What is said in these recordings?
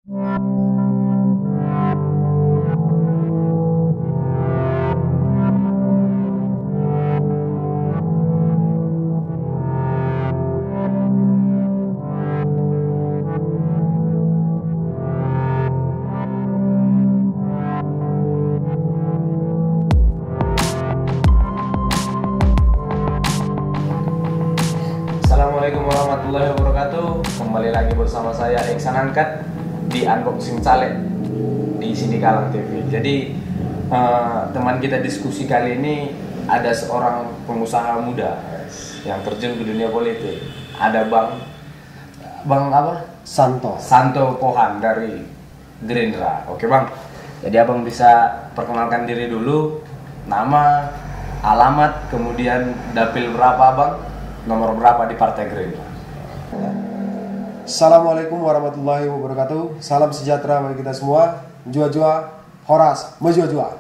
Assalamualaikum warahmatullahi wabarakatuh. Kembali lagi bersama saya Iksan Angkat di Unboxing Caleg di Sidikalang TV. Jadi teman kita diskusi kali ini ada seorang pengusaha muda yang terjun ke dunia politik. Ada Bang apa? Santo Pohan dari Gerindra. Oke Bang. Jadi Abang bisa perkenalkan diri dulu, nama, alamat, kemudian dapil berapa Bang? Nomor berapa di Partai Gerindra? Assalamualaikum warahmatullahi wabarakatuh. Salam sejahtera bagi kita semua. Jua-jua, horas, mejua-jua.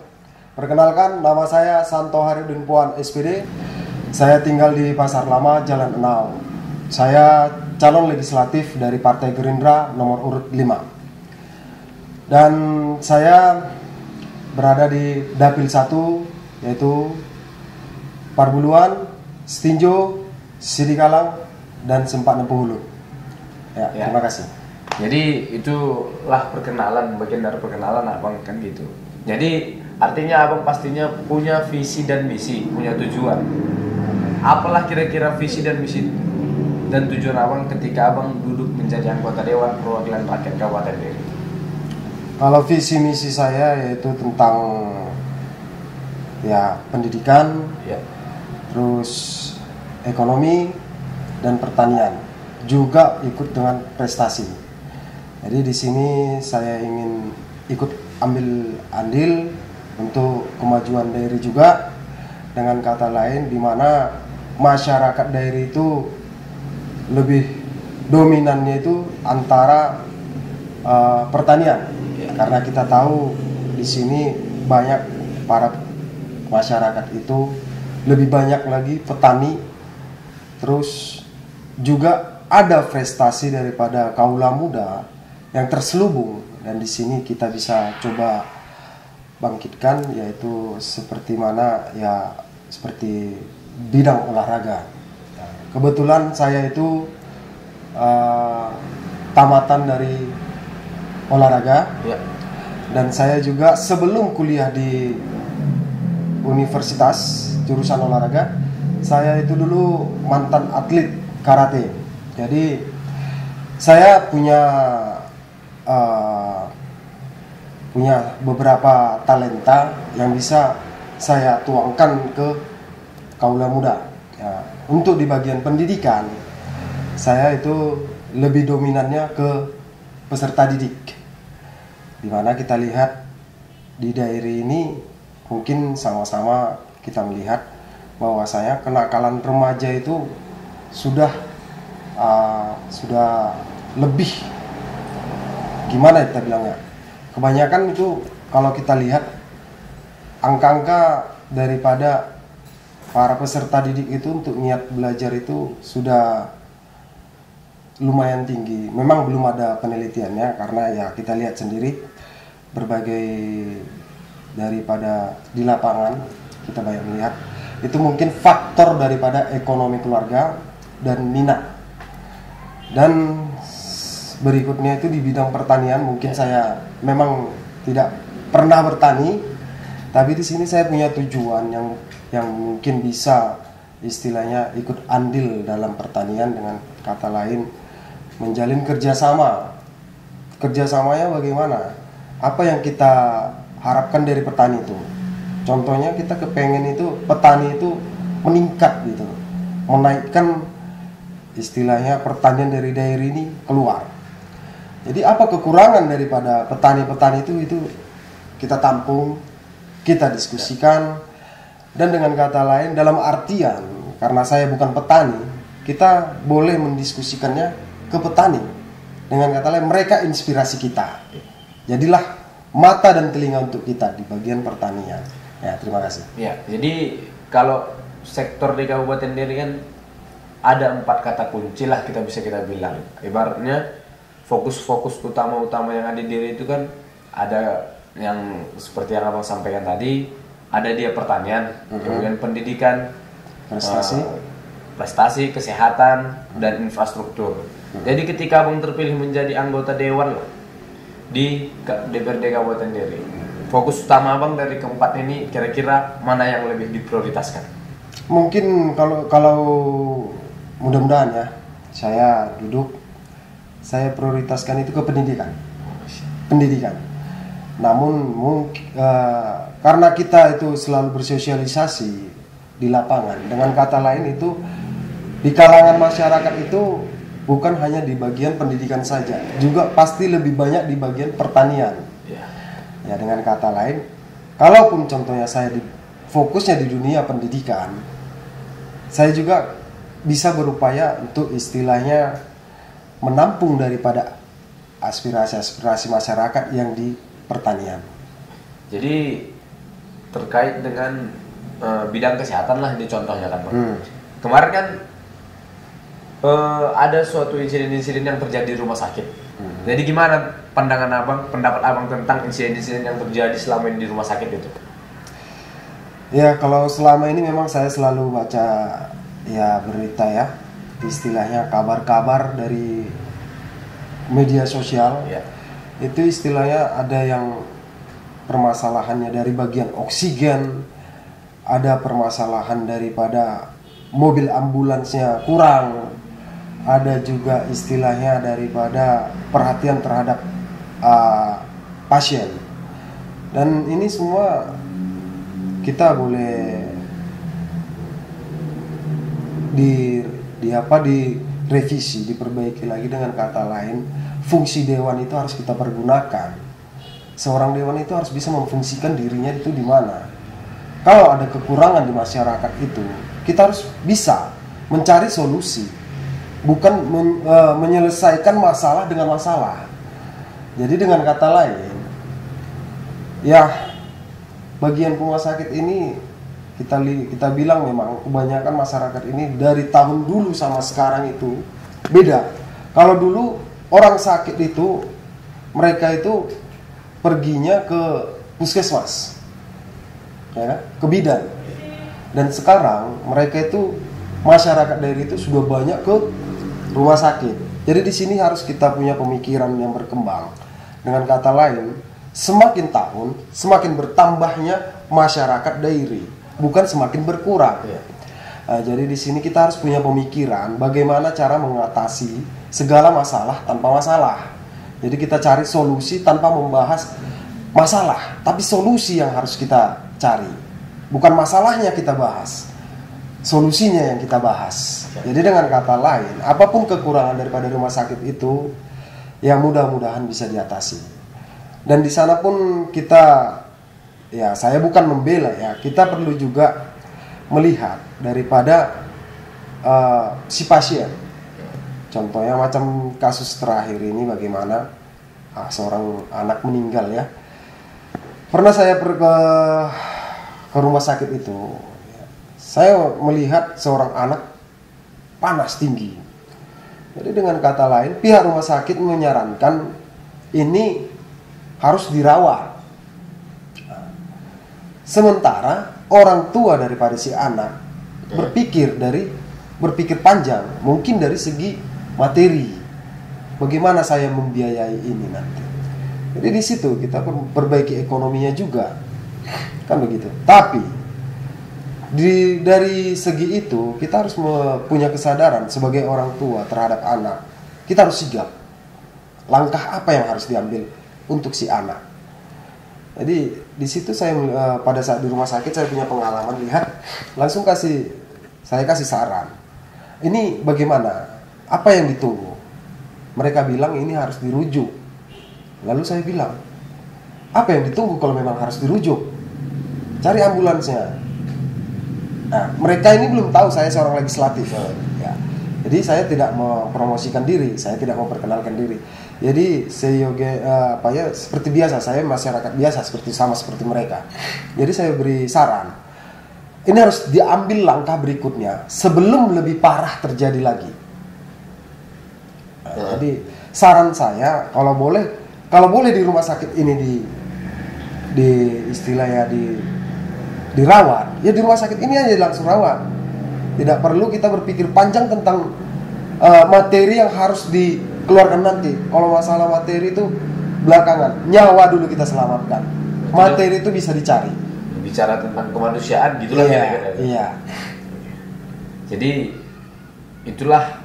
Perkenalkan, nama saya Santo Haryudin Puan SPD. Saya tinggal di Pasar Lama, Jalan Enau. Saya calon legislatif dari Partai Gerindra nomor urut 5. Dan saya berada di Dapil 1, yaitu Parbuluan, Setinjo, Sidikalang, dan Sempak Nempuhulu. Ya, terima kasih. Jadi itulah perkenalan, bagian dari perkenalan Abang kan gitu. Jadi artinya Abang pastinya punya visi dan misi, punya tujuan. Apalah kira-kira visi dan misi dan tujuan Abang ketika Abang duduk menjadi anggota Dewan Perwakilan Rakyat Kabupaten Deli? Kalau visi misi saya yaitu tentang pendidikan, terus ekonomi dan pertanian, juga ikut dengan prestasi. Jadi di sini saya ingin ikut ambil andil untuk kemajuan daerah juga, dengan kata lain di mana masyarakat daerah itu lebih dominannya itu antara pertanian, karena kita tahu di sini banyak para masyarakat itu lebih banyak lagi petani. Terus juga ada prestasi daripada kaula muda yang terselubung, dan di sini kita bisa coba bangkitkan, yaitu seperti bidang olahraga. Kebetulan saya itu tamatan dari olahraga, dan saya juga sebelum kuliah di universitas jurusan olahraga, saya itu dulu mantan atlet karate. Jadi saya punya beberapa talenta yang bisa saya tuangkan ke kaula muda. Untuk di bagian pendidikan, saya itu lebih dominannya ke peserta didik. Dimana kita lihat di daerah ini, mungkin sama-sama kita melihat bahwa saya kenakalan remaja itu sudah lebih, gimana kita bilangnya, kebanyakan itu kalau kita lihat angka-angka daripada para peserta didik itu untuk niat belajar itu sudah lumayan tinggi. Memang belum ada penelitiannya, karena ya kita lihat sendiri berbagai daripada di lapangan kita banyak melihat itu mungkin faktor daripada ekonomi keluarga dan minat. Dan berikutnya itu di bidang pertanian, mungkin saya memang tidak pernah bertani, tapi di sini saya punya tujuan yang mungkin bisa istilahnya ikut andil dalam pertanian, dengan kata lain menjalin kerjasama. Kerjasamanya bagaimana? Apa yang kita harapkan dari petani itu? Contohnya kita kepengen itu petani itu meningkat gitu, menaikkan istilahnya pertanian dari daerah ini keluar. Jadi apa kekurangan daripada petani-petani itu kita tampung, kita diskusikan, dan dengan kata lain dalam artian karena saya bukan petani, kita boleh mendiskusikannya ke petani. Dengan kata lain mereka inspirasi kita. Jadilah mata dan telinga untuk kita di bagian pertanian. Ya, terima kasih. Ya, jadi kalau sektor di Kabupaten Deli kan ada 4 kata kunci lah kita bilang. Ibaratnya fokus-fokus utama-utama yang ada di diri itu kan ada yang seperti yang abang sampaikan tadi, ada dia pertanian, kemudian pendidikan, prestasi, kesehatan, dan infrastruktur. Jadi ketika abang terpilih menjadi anggota dewan lah, di DPRD Kabupaten Deli, fokus utama abang dari keempat ini kira-kira mana yang lebih diprioritaskan? Mungkin kalau mudah-mudahan ya, saya prioritaskan itu ke pendidikan. Namun karena kita itu selalu bersosialisasi di lapangan, dengan kata lain itu di kalangan masyarakat itu bukan hanya di bagian pendidikan saja, juga pasti lebih banyak di bagian pertanian. Ya, dengan kata lain, kalaupun contohnya saya fokusnya di dunia pendidikan, saya juga bisa berupaya untuk istilahnya menampung daripada aspirasi-aspirasi masyarakat yang di pertanian. Jadi terkait dengan bidang kesehatan lah di contohnya kan Bang. Kemarin kan ada suatu insiden-insiden yang terjadi di rumah sakit. Jadi gimana pendapat abang tentang insiden-insiden yang terjadi selama ini di rumah sakit itu? Ya, kalau selama ini memang saya selalu baca ya berita ya, istilahnya kabar-kabar dari media sosial. Itu istilahnya ada yang permasalahannya dari bagian oksigen, ada permasalahan daripada mobil ambulansnya kurang, ada juga istilahnya daripada perhatian terhadap pasien. Dan ini semua kita boleh direvisi, diperbaiki lagi. Dengan kata lain, fungsi dewan itu harus kita pergunakan. Seorang dewan itu harus bisa memfungsikan dirinya itu di mana. Kalau ada kekurangan di masyarakat itu, kita harus bisa mencari solusi, bukan menyelesaikan masalah dengan masalah. Jadi dengan kata lain, ya bagian rumah sakit ini kita bilang memang kebanyakan masyarakat ini dari tahun dulu sama sekarang itu beda. Kalau dulu orang sakit itu mereka itu perginya ke puskesmas, ya kan? Ke bidan. Dan sekarang mereka itu masyarakat daerah itu sudah banyak ke rumah sakit. Jadi di sini harus kita punya pemikiran yang berkembang. Dengan kata lain, semakin tahun semakin bertambahnya masyarakat daerah, bukan semakin berkurang. Jadi di sini kita harus punya pemikiran bagaimana cara mengatasi segala masalah tanpa masalah. Jadi kita cari solusi tanpa membahas masalah, tapi solusi yang harus kita cari. Bukan masalahnya kita bahas, solusinya yang kita bahas. Jadi dengan kata lain, apapun kekurangan daripada rumah sakit itu, ya mudah-mudahan bisa diatasi. Dan di sana pun kita, ya saya bukan membela ya, kita perlu juga melihat daripada si pasien. Contohnya macam kasus terakhir ini bagaimana seorang anak meninggal ya. Pernah saya ke rumah sakit itu, saya melihat seorang anak panas tinggi. Jadi dengan kata lain, pihak rumah sakit menyarankan ini harus dirawat. Sementara orang tua daripada si anak berpikir panjang, mungkin dari segi materi, bagaimana saya membiayai ini nanti. Jadi di situ kita perbaiki ekonominya juga, kan begitu. Tapi dari segi itu kita harus punya kesadaran sebagai orang tua terhadap anak. Kita harus sigap. Langkah apa yang harus diambil untuk si anak. Jadi di situ saya pada saat di rumah sakit saya punya pengalaman lihat, langsung saya kasih saran. Ini bagaimana? Apa yang ditunggu? Mereka bilang ini harus dirujuk. Lalu saya bilang, apa yang ditunggu kalau memang harus dirujuk? Cari ambulansnya. Nah, mereka ini belum tahu saya seorang legislatif. Ya. Jadi saya tidak mempromosikan diri, saya tidak memperkenalkan diri. Jadi seperti biasa, saya masyarakat biasa seperti mereka. Jadi saya beri saran. Ini harus diambil langkah berikutnya sebelum lebih parah terjadi lagi. Jadi saran saya kalau boleh di rumah sakit ini di istilahnya dirawat, ya di rumah sakit ini aja langsung rawat. Tidak perlu kita berpikir panjang tentang materi yang harus dikeluarkan nanti. Kalau masalah materi itu belakangan, nyawa dulu kita selamatkan. Materi itu bisa dicari. Bicara tentang kemanusiaan gitulah kira-kira. Iya. Jadi itulah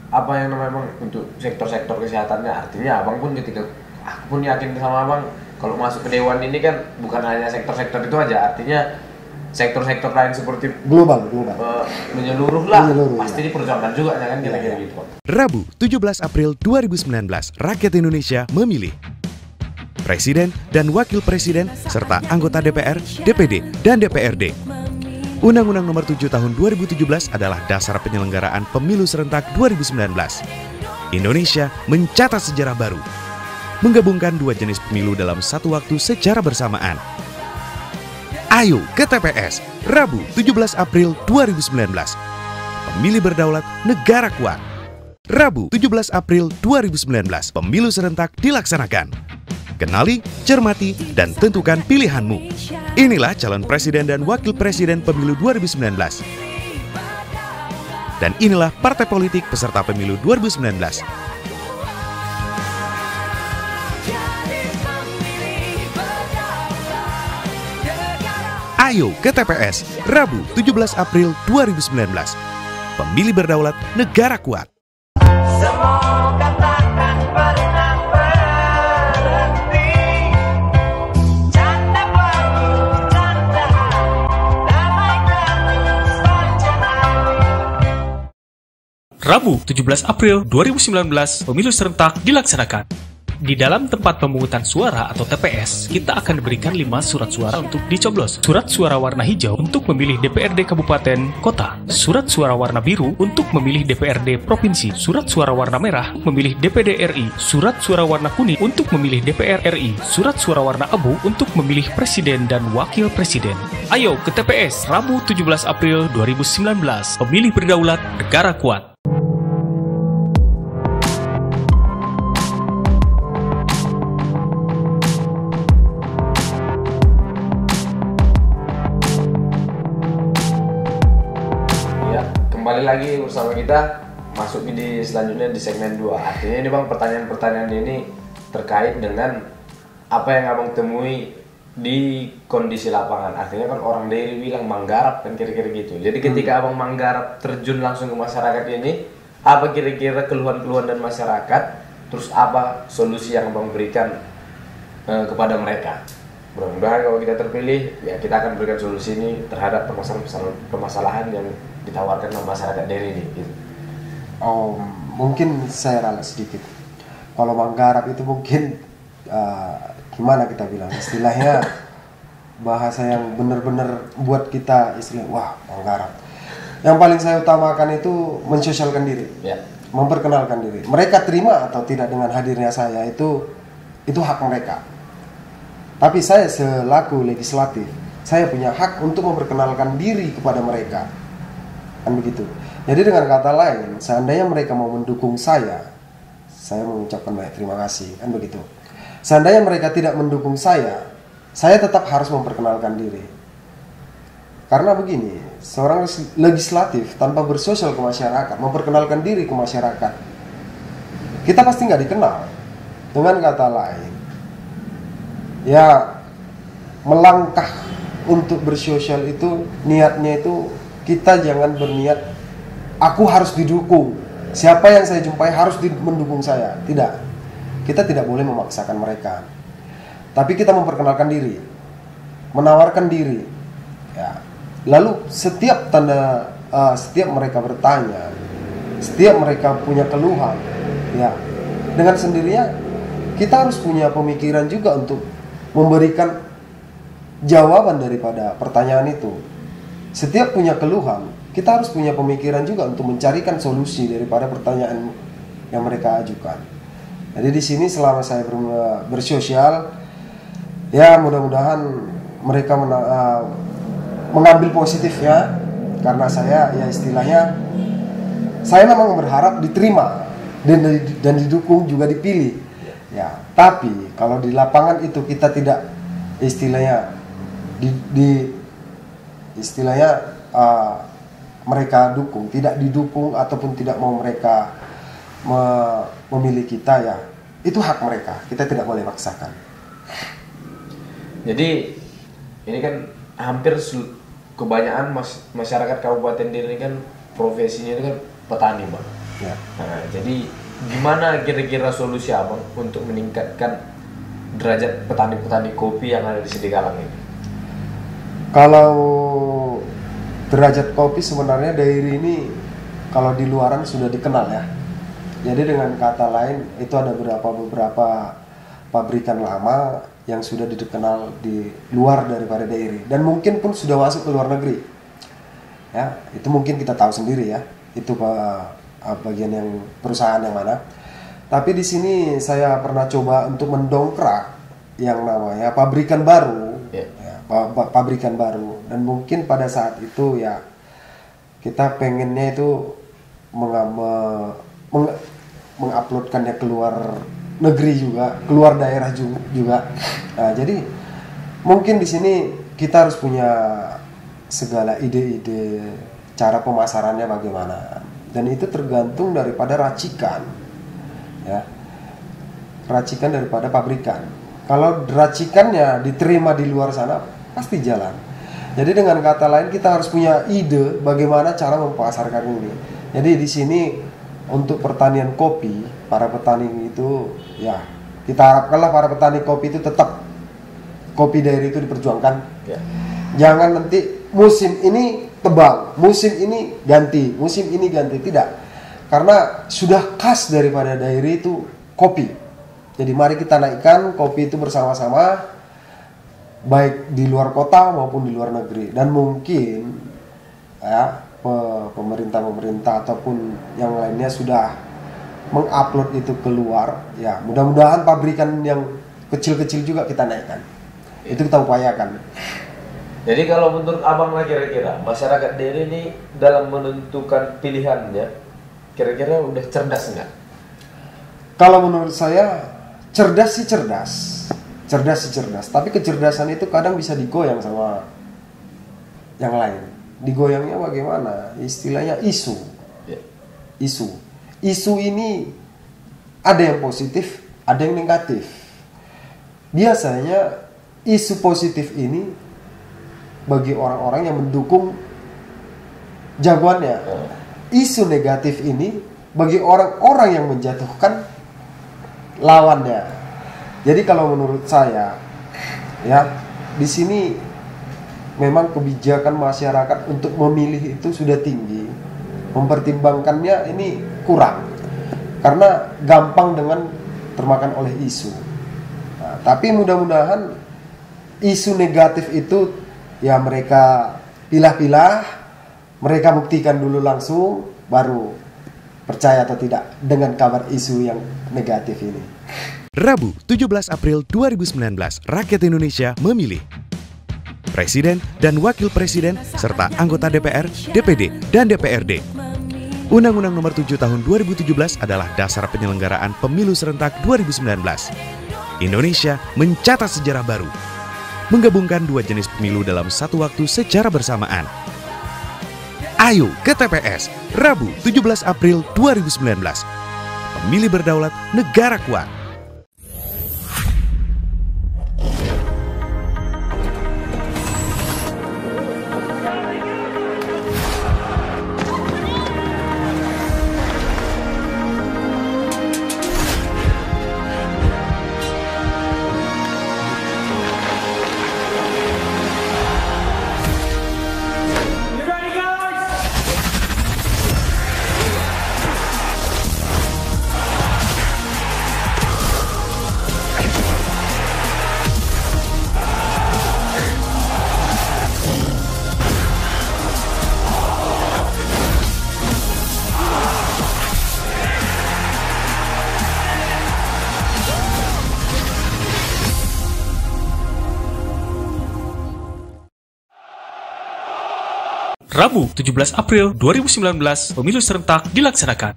apa yang namanya untuk sektor-sektor kesehatannya. Artinya abang pun ketika aku pun yakin sama abang kalau masuk ke dewan ini kan bukan hanya sektor-sektor itu aja, artinya sektor-sektor lain seperti global menyeluruh lah, pasti diperjuangkan juga kan kira-kira gitu. Rabu 17 April 2019, rakyat Indonesia memilih Presiden dan Wakil Presiden serta anggota DPR, DPD, dan DPRD. Undang-Undang Nomor 7 Tahun 2017 adalah dasar penyelenggaraan pemilu serentak 2019. Indonesia mencatat sejarah baru, menggabungkan dua jenis pemilu dalam satu waktu secara bersamaan. Ayo ke TPS, Rabu 17 April 2019. Pemilih berdaulat, negara kuat. Rabu 17 April 2019, pemilu serentak dilaksanakan. Kenali, cermati, dan tentukan pilihanmu. Inilah calon presiden dan wakil presiden pemilu 2019. Dan inilah partai politik peserta pemilu 2019. Ayo ke TPS, Rabu 17 April 2019. Pemilih berdaulat, negara kuat. Semoga takkan pernah berhenti. Canda pagi, canda hari, damai terus panjang hari. Rabu 17 April 2019, pemilu serentak dilaksanakan. Di dalam tempat pemungutan suara atau TPS, kita akan diberikan 5 surat suara untuk dicoblos. Surat suara warna hijau untuk memilih DPRD Kabupaten Kota. Surat suara warna biru untuk memilih DPRD Provinsi. Surat suara warna merah memilih DPD RI. Surat suara warna kuning untuk memilih DPR RI. Surat suara warna abu untuk memilih Presiden dan Wakil Presiden. Ayo ke TPS, Rabu 17 April 2019. Pemilih berdaulat, negara kuat. Kembali lagi bersama kita, masuk di selanjutnya di segmen 2. Artinya ini bang, pertanyaan-pertanyaan ini terkait dengan apa yang abang temui di kondisi lapangan. Artinya kan orang daerah bilang manggarap kan kira-kira gitu. Jadi ketika abang manggarap terjun langsung ke masyarakat ini, apa kira-kira keluhan-keluhan dan masyarakat, terus apa solusi yang abang berikan kepada mereka? Mudah-mudahan kalau kita terpilih, ya kita akan berikan solusi ini terhadap permasalahan yang ditawarkan oleh masyarakat daerah ini. Gitu. Oh, mungkin saya ralat sedikit. Kalau manggarap itu mungkin gimana kita bilang istilahnya, bahasa yang benar-benar buat kita istilah wah manggarap. Yang paling saya utamakan itu mensosialkan diri, memperkenalkan diri. Mereka terima atau tidak dengan hadirnya saya itu hak mereka. Tapi saya selaku legislatif, saya punya hak untuk memperkenalkan diri kepada mereka. Kan begitu. Jadi dengan kata lain, seandainya mereka mau mendukung saya mengucapkan banyak terima kasih. Kan begitu. Seandainya mereka tidak mendukung saya tetap harus memperkenalkan diri. Karena begini, seorang legislatif tanpa bersosial ke masyarakat, memperkenalkan diri ke masyarakat, kita pasti nggak dikenal. Dengan kata lain, ya melangkah untuk bersosial itu niatnya itu kita jangan berniat aku harus didukung, siapa yang saya jumpai harus mendukung saya. Tidak, kita tidak boleh memaksakan mereka, tapi kita memperkenalkan diri, menawarkan diri ya. Lalu setiap mereka bertanya, setiap mereka punya keluhan ya, dengan sendirinya kita harus punya pemikiran juga untuk memberikan jawaban daripada pertanyaan itu. Setiap punya keluhan, kita harus punya pemikiran juga untuk mencarikan solusi daripada pertanyaan yang mereka ajukan. Jadi di sini selama saya bersosial, ya mudah-mudahan mereka mengambil positifnya, karena saya ya istilahnya saya memang berharap diterima dan didukung juga dipilih. Ya, tapi kalau di lapangan itu kita tidak istilahnya istilahnya mereka dukung, tidak didukung ataupun tidak mau mereka memilih kita, ya itu hak mereka, kita tidak boleh paksakan. Jadi ini kan hampir kebanyakan masyarakat Kabupaten Deli ini kan profesinya itu kan petani, Bang. Ya. Nah, jadi gimana kira-kira solusi Abang untuk meningkatkan derajat petani-petani kopi yang ada di Sidikalang ini? Kalau derajat kopi sebenarnya Dairi ini kalau di luaran sudah dikenal ya. Jadi dengan kata lain itu ada beberapa pabrikan lama yang sudah dikenal di luar daripada Dairi dan mungkin pun sudah masuk ke luar negeri. Ya, itu mungkin kita tahu sendiri ya. Itu bagian yang perusahaan yang mana. Tapi di sini saya pernah coba untuk mendongkrak yang namanya pabrikan baru. Ya. Pabrikan baru, dan mungkin pada saat itu ya kita pengennya itu menguploadkannya keluar negeri juga, keluar daerah juga. Nah, jadi mungkin di sini kita harus punya segala ide-ide cara pemasarannya bagaimana, dan itu tergantung daripada racikan ya, racikan daripada pabrikan. Kalau racikannya diterima di luar sana pasti jalan. Jadi dengan kata lain kita harus punya ide bagaimana cara memasarkan ini. Jadi di sini untuk pertanian kopi, para petani itu ya kita harapkanlah para petani kopi itu tetap kopi Dairi itu diperjuangkan. Ya. Jangan nanti musim ini tebang, musim ini ganti, musim ini ganti, tidak. Karena sudah khas daripada Dairi itu kopi. Jadi mari kita naikkan kopi itu bersama-sama, baik di luar kota maupun di luar negeri, dan mungkin ya pemerintah ataupun yang lainnya sudah mengupload itu keluar, ya mudah-mudahan pabrikan yang kecil-kecil juga kita naikkan. Itu kita upayakan. Jadi kalau menurut Abang lah kira-kira masyarakat Dairi ini dalam menentukan pilihannya kira-kira udah cerdas nggak? Kalau menurut saya cerdas sih cerdas, tapi kecerdasan itu kadang bisa digoyang sama yang lain. Digoyangnya bagaimana? Istilahnya isu. Ya. Isu ini ada yang positif, ada yang negatif. Biasanya isu positif ini bagi orang-orang yang mendukung jagoannya. Isu negatif ini bagi orang-orang yang menjatuhkan lawannya. Jadi kalau menurut saya ya di sini memang kebijakan masyarakat untuk memilih itu sudah tinggi. Mempertimbangkannya ini kurang. Karena gampang dengan termakan oleh isu. Nah, tapi mudah-mudahan isu negatif itu ya mereka pilah-pilah, mereka buktikan dulu langsung, baru percaya atau tidak dengan kabar isu yang negatif ini. Rabu, 17 April 2019, rakyat Indonesia memilih Presiden dan Wakil Presiden serta anggota DPR, DPD, dan DPRD. Undang-Undang Nomor 7 Tahun 2017 adalah dasar penyelenggaraan pemilu serentak 2019. Indonesia mencatat sejarah baru, menggabungkan dua jenis pemilu dalam satu waktu secara bersamaan. Ayo ke TPS, Rabu 17 April 2019. Pemilih berdaulat, negara kuat. Rabu 17 April 2019 pemilu serentak dilaksanakan.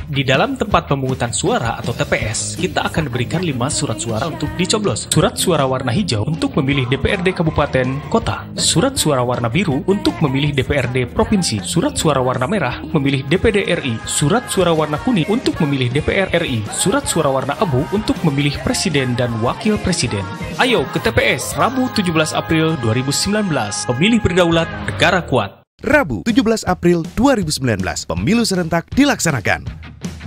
Di dalam tempat pemungutan suara atau TPS, kita akan berikan 5 surat suara untuk dicoblos. Surat suara warna hijau untuk memilih DPRD Kabupaten Kota. Surat suara warna biru untuk memilih DPRD Provinsi. Surat suara warna merah memilih DPD RI. Surat suara warna kuning untuk memilih DPR RI. Surat suara warna abu untuk memilih Presiden dan Wakil Presiden. Ayo ke TPS Rabu 17 April 2019. Pemilih berdaulat, negara kuat. Rabu 17 April 2019, pemilu serentak dilaksanakan.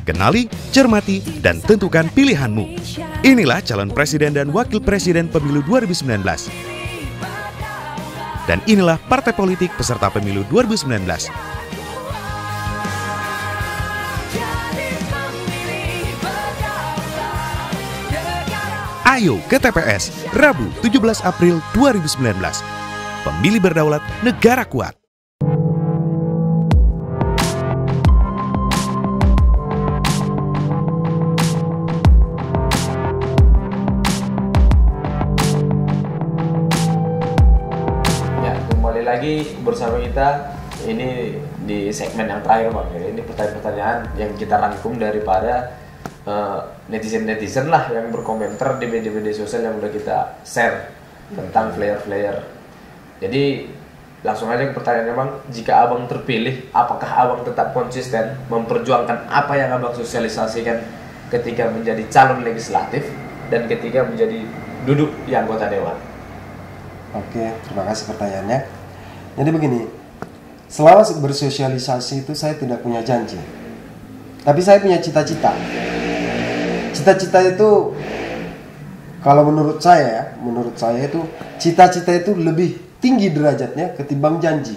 Kenali, cermati, dan tentukan pilihanmu. Inilah calon presiden dan wakil presiden pemilu 2019. Dan inilah partai politik peserta pemilu 2019. Ayo ke TPS, Rabu 17 April 2019. Pemilih berdaulat, negara kuat. Lagi bersama kita ini di segmen yang terakhir Bang. Ini pertanyaan-pertanyaan yang kita rangkum daripada netizen-netizen lah yang berkomentar di media-media sosial yang udah kita share tentang player-player. Jadi langsung aja ke pertanyaannya Bang, jika Abang terpilih, apakah Abang tetap konsisten memperjuangkan apa yang Abang sosialisasikan ketika menjadi calon legislatif dan ketika menjadi duduk di anggota dewan? Oke, terima kasih pertanyaannya. Jadi begini, selama bersosialisasi itu saya tidak punya janji, tapi saya punya cita-cita. Cita-cita itu, kalau menurut saya itu cita-cita itu lebih tinggi derajatnya ketimbang janji.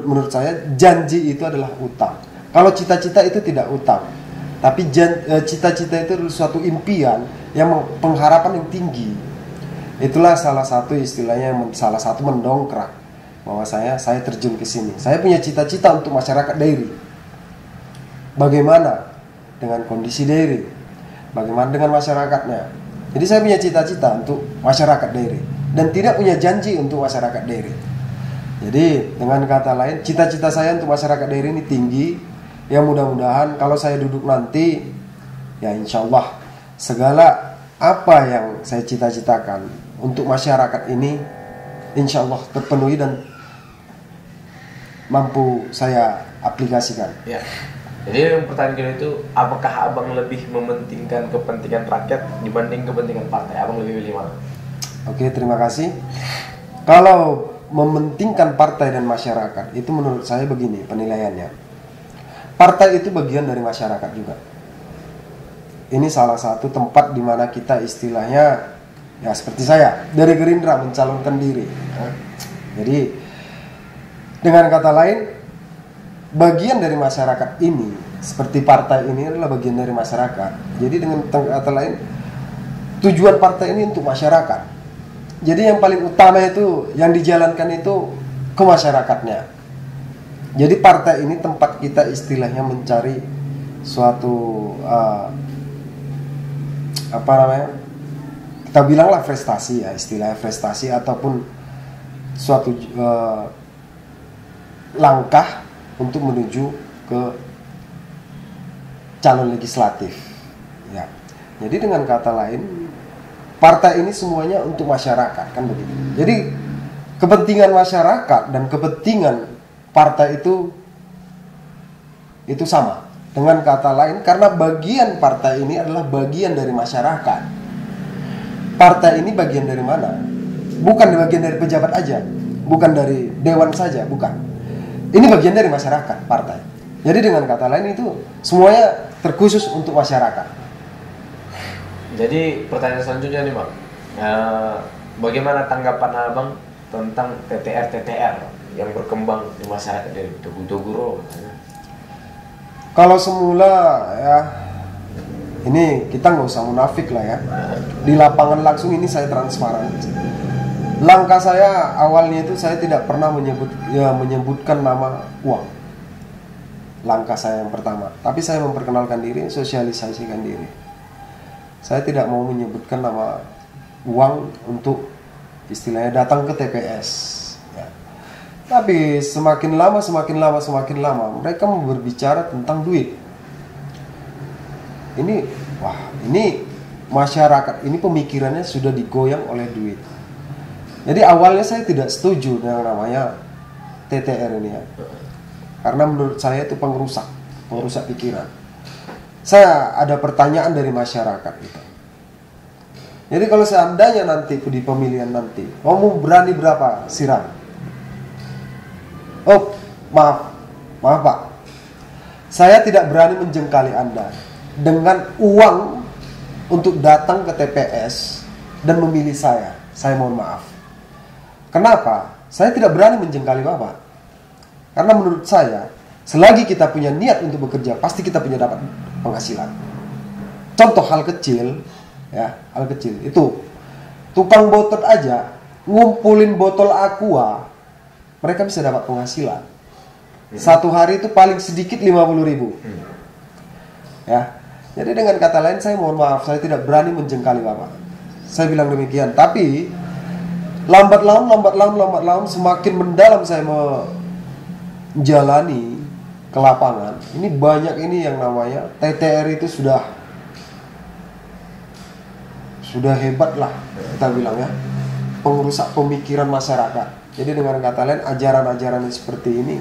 Menurut saya janji itu adalah utang. Kalau cita-cita itu tidak utang, tapi cita-cita itu adalah suatu impian yang pengharapan yang tinggi. Itulah salah satu istilahnya, salah satu mendongkrak bahwa saya terjun ke sini. Saya punya cita-cita untuk masyarakat Dairi. Bagaimana dengan kondisi Dairi? Bagaimana dengan masyarakatnya? Jadi saya punya cita-cita untuk masyarakat Dairi dan tidak punya janji untuk masyarakat Dairi. Jadi dengan kata lain, cita-cita saya untuk masyarakat Dairi ini tinggi. Yang mudah-mudahan kalau saya duduk nanti, ya insya Allah segala apa yang saya cita-citakan untuk masyarakat ini insya Allah terpenuhi dan mampu saya aplikasikan. Ya. Jadi yang pertanyaan itu, apakah Abang lebih mementingkan kepentingan rakyat dibanding kepentingan partai? Abang lebih pilih mana? Oke, terima kasih. Kalau mementingkan partai dan masyarakat, itu menurut saya begini penilaiannya. Partai itu bagian dari masyarakat juga. Ini salah satu tempat di mana kita istilahnya, ya seperti saya dari Gerindra mencalonkan diri. Jadi dengan kata lain, bagian dari masyarakat ini, seperti partai ini adalah bagian dari masyarakat. Jadi dengan kata lain, tujuan partai ini untuk masyarakat. Jadi yang paling utama itu yang dijalankan itu ke masyarakatnya. Jadi partai ini tempat kita istilahnya mencari suatu kita bilanglah prestasi, ya istilahnya prestasi ataupun suatu langkah untuk menuju ke calon legislatif, ya. Jadi dengan kata lain, partai ini semuanya untuk masyarakat, kan begitu. Jadi kepentingan masyarakat dan kepentingan partai itu sama. Dengan kata lain, karena bagian partai ini adalah bagian dari masyarakat. Partai ini bagian dari mana? Bukan bagian dari pejabat aja, bukan dari dewan saja, bukan. Ini bagian dari masyarakat, partai. Jadi dengan kata lain itu semuanya terkhusus untuk masyarakat. Jadi pertanyaan selanjutnya nih Bang, bagaimana tanggapan Abang tentang TTR yang berkembang di masyarakat dari Toguro? Kalau semula ya, ini kita nggak usah munafik lah ya. Di lapangan langsung ini saya transparan. Langkah saya awalnya itu saya tidak pernah menyebutkan nama uang. Langkah saya yang pertama, tapi saya memperkenalkan diri, sosialisasikan diri. Saya tidak mau menyebutkan nama uang untuk istilahnya datang ke TPS. Ya. Tapi semakin lama mereka mau berbicara tentang duit. Ini masyarakat ini pemikirannya sudah digoyang oleh duit. Jadi awalnya saya tidak setuju dengan namanya TTR ini ya. Karena menurut saya itu pengrusak pikiran. Saya ada pertanyaan dari masyarakat gitu. Jadi kalau seandainya nanti di pemilihan nanti, kamu berani berapa siram? Oh, maaf Pak. Saya tidak berani menjengkali Anda dengan uang untuk datang ke TPS dan memilih saya. Saya mohon maaf. Kenapa? Saya tidak berani menjengkali Bapak. Karena menurut saya, selagi kita punya niat untuk bekerja, pasti kita punya dapat penghasilan. Contoh hal kecil, ya, hal kecil itu tukang botol aja ngumpulin botol aqua, mereka bisa dapat penghasilan. Satu hari itu paling sedikit 50.000. Ya. Jadi dengan kata lain, saya mohon maaf, saya tidak berani menjengkali Bapak. Saya bilang demikian. Tapi lambat laun semakin mendalam saya menjalani ke lapangan. Ini banyak ini yang namanya TTR itu sudah hebat lah kita bilang ya, pengrusak pemikiran masyarakat. Jadi dengan kata lain, ajaran-ajaran seperti ini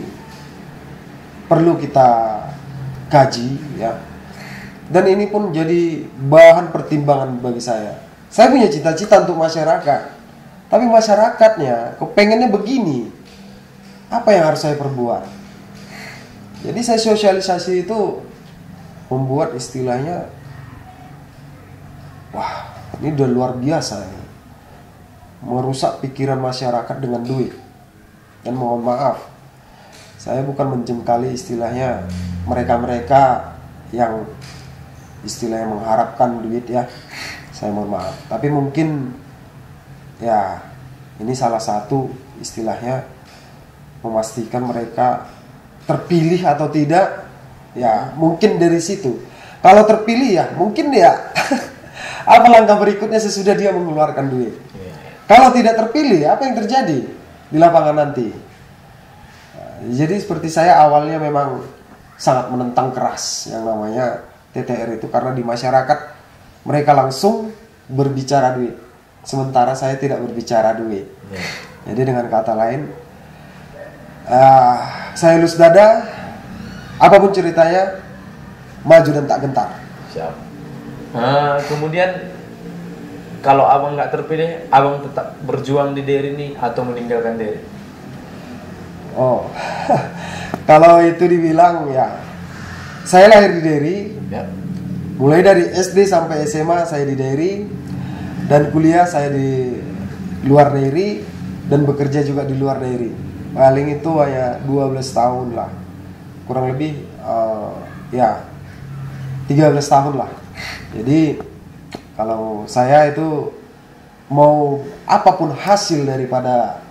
perlu kita kaji ya. Dan ini pun jadi bahan pertimbangan bagi saya. Saya punya cita-cita untuk masyarakat, tapi masyarakatnya kepengennya begini. Apa yang harus saya perbuat? Jadi saya sosialisasi itu membuat istilahnya, wah ini udah luar biasa nih, merusak pikiran masyarakat dengan duit. Dan mohon maaf, saya bukan menjengkali istilahnya mereka-mereka yang istilahnya mengharapkan duit ya, saya mohon maaf. Tapi mungkin ya ini salah satu istilahnya memastikan mereka terpilih atau tidak, ya mungkin dari situ. Kalau terpilih ya mungkin ya apa langkah berikutnya sesudah dia mengeluarkan duit. Kalau tidak terpilih, apa yang terjadi di lapangan nanti? Jadi seperti saya awalnya memang sangat menentang keras yang namanya TTR itu, karena di masyarakat mereka langsung berbicara duit, sementara saya tidak berbicara duit. Jadi dengan kata lain, saya lus dada, apapun ceritanya, maju dan tak gentar. Siap. Kemudian kalau abang nggak terpilih, abang tetap berjuang di daerah ini atau meninggalkan daerah? Oh, kalau itu dibilang ya, saya lahir di Deri, Ya. mulai dari SD sampai SMA saya di Deri, dan kuliah saya di luar Deri, dan bekerja juga di luar Deri. Paling itu hanya 12 tahun lah, kurang lebih ya 13 tahun lah. Jadi kalau saya itu mau apapun hasil daripada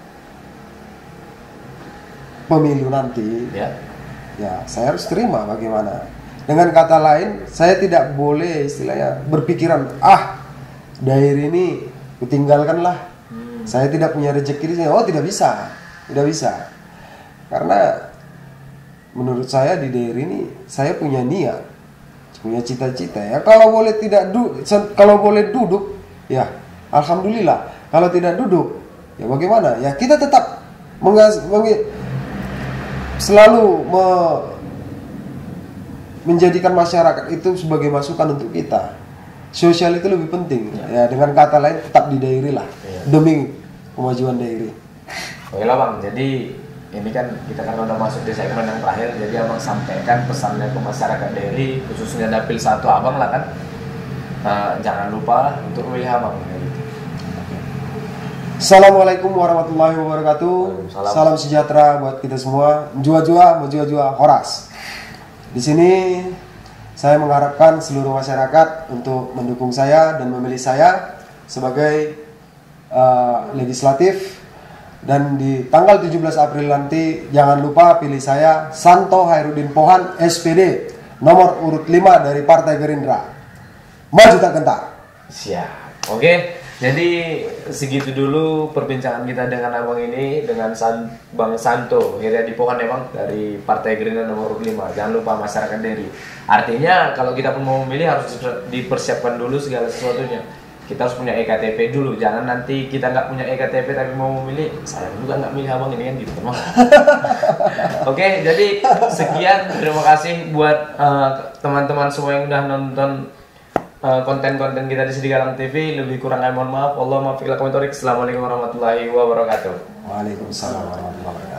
pemilu nanti, ya saya harus terima bagaimana. Dengan kata lain, saya tidak boleh istilahnya berpikiran, daerah ini kutinggalkanlah, saya tidak punya rezeki di sini. Oh, tidak bisa. Karena menurut saya di daerah ini saya punya niat, punya cita-cita ya. Kalau boleh duduk, ya alhamdulillah. Kalau tidak duduk, ya bagaimana? Ya kita tetap selalu menjadikan masyarakat itu sebagai masukan untuk kita. Sosial itu lebih penting. Ya, dengan kata lain tetap di daerah lah, demi kemajuan daerah. Oke lah Bang, jadi ini kan kita kan udah masuk di segmen yang terakhir, jadi abang sampaikan pesannya ke masyarakat daerah, khususnya dapil 1 abang lah kan. Jangan lupa untuk memilih abang. Assalamualaikum warahmatullahi wabarakatuh. Salam sejahtera buat kita semua. Menjua-jua horas. Di sini saya mengharapkan seluruh masyarakat untuk mendukung saya dan memilih saya sebagai legislatif. Dan di tanggal 17 April nanti jangan lupa pilih saya, Santo Hairudin Pohan, SPD, nomor urut 5 dari Partai Gerindra. Maju tak gentar. Siap. Oke. Jadi segitu dulu perbincangan kita dengan abang ini dengan Bang Santo Heriadi Pohan emang dari Partai Gerindra nomor 5. Jangan lupa masyarakat Deri. Artinya kalau kita pun mau memilih harus dipersiapkan dulu segala sesuatunya. Kita harus punya EKTP dulu. Jangan nanti kita nggak punya EKTP tapi mau memilih, saya juga nggak milih abang ini kan gitu. Oke, jadi sekian. Terima kasih buat teman-teman semua yang udah nonton konten-konten kita di Sidigalang TV. Lebih kurang mohon maaf. Assalamualaikum warahmatullahi wabarakatuh. Waalaikumsalam warahmatullahi wabarakatuh.